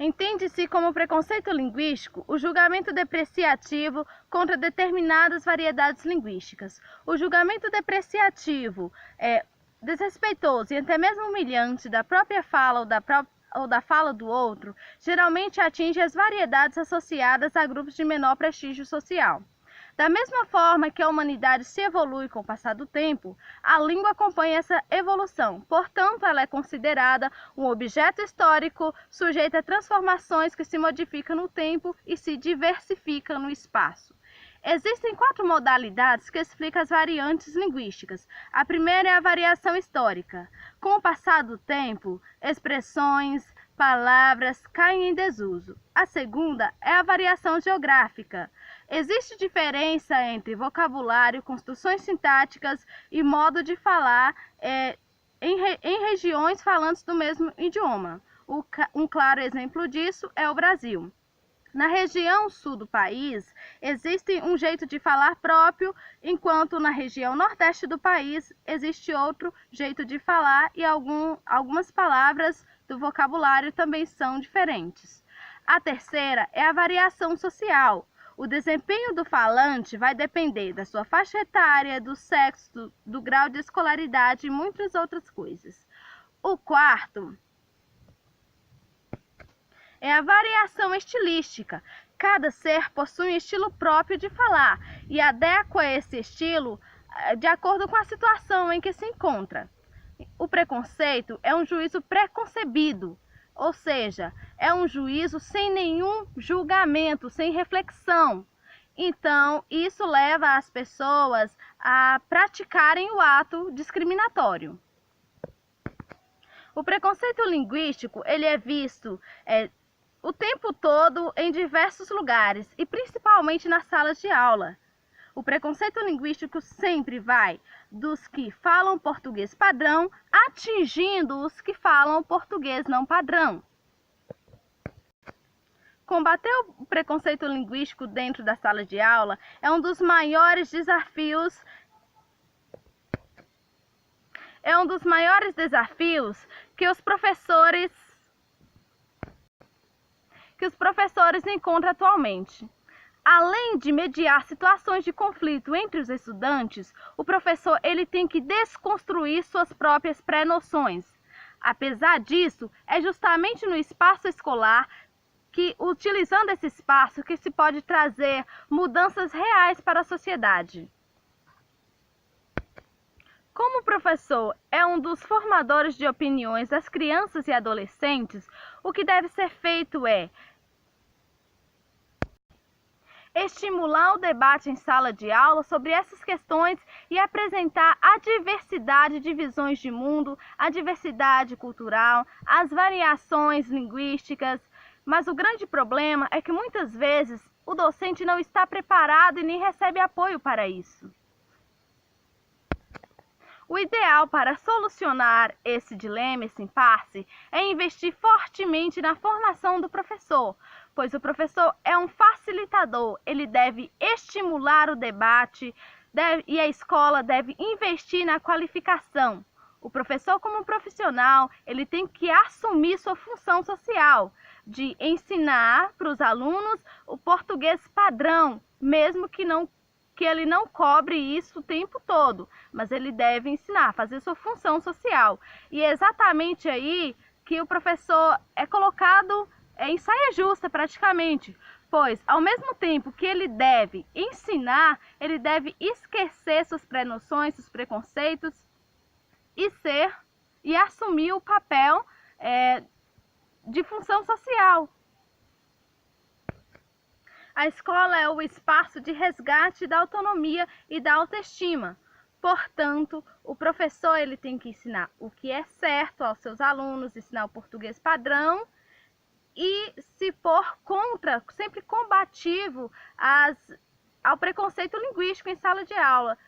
Entende-se como preconceito linguístico o julgamento depreciativo contra determinadas variedades linguísticas. O julgamento depreciativo é desrespeitoso e até mesmo humilhante da própria fala ou da fala do outro, geralmente atinge as variedades associadas a grupos de menor prestígio social. Da mesma forma que a humanidade se evolui com o passar do tempo, a língua acompanha essa evolução. Portanto, ela é considerada um objeto histórico sujeito a transformações que se modificam no tempo e se diversificam no espaço. Existem 4 modalidades que explicam as variantes linguísticas. A primeira é a variação histórica. Com o passar do tempo, expressões, palavras caem em desuso. A segunda é a variação geográfica. Existe diferença entre vocabulário, construções sintáticas e modo de falar em regiões falantes do mesmo idioma. Um claro exemplo disso é o Brasil. Na região sul do país, existe um jeito de falar próprio, enquanto na região nordeste do país existe outro jeito de falar e algumas palavras do vocabulário também são diferentes. A terceira é a variação social. O desempenho do falante vai depender da sua faixa etária, do sexo, do grau de escolaridade e muitas outras coisas. O quarto é a variação estilística. Cada ser possui um estilo próprio de falar e adequa esse estilo de acordo com a situação em que se encontra. O preconceito é um juízo preconcebido, ou seja, é um juízo sem nenhum julgamento, sem reflexão. Então, isso leva as pessoas a praticarem o ato discriminatório. O preconceito linguístico, ele é visto o tempo todo em diversos lugares e principalmente nas salas de aula. O preconceito linguístico sempre vai dos que falam português padrão, atingindo os que falam português não padrão. Combater o preconceito linguístico dentro da sala de aula é um dos maiores desafios que os professores encontram atualmente. Além de mediar situações de conflito entre os estudantes, o professor ele tem que desconstruir suas próprias pré-noções. Apesar disso, é justamente no espaço escolar que, utilizando esse espaço, que se pode trazer mudanças reais para a sociedade. Como o professor é um dos formadores de opiniões das crianças e adolescentes, o que deve ser feito é estimular o debate em sala de aula sobre essas questões e apresentar a diversidade de visões de mundo, a diversidade cultural, as variações linguísticas. Mas o grande problema é que muitas vezes o docente não está preparado e nem recebe apoio para isso. O ideal para solucionar esse dilema, esse impasse, é investir fortemente na formação do professor, pois o professor é um facilitador, ele deve estimular o debate e a escola deve investir na qualificação. O professor, como profissional, ele tem que assumir sua função social de ensinar para os alunos o português padrão, mesmo que ele não cobre isso o tempo todo, mas ele deve ensinar, fazer sua função social. E é exatamente aí que o professor é colocado em saia justa praticamente, pois ao mesmo tempo que ele deve ensinar, ele deve esquecer suas pré-noções, seus preconceitos e assumir o papel de função social. A escola é o espaço de resgate da autonomia e da autoestima. Portanto, o professor ele tem que ensinar o que é certo aos seus alunos, ensinar o português padrão e se pôr contra, sempre combativo ao preconceito linguístico em sala de aula.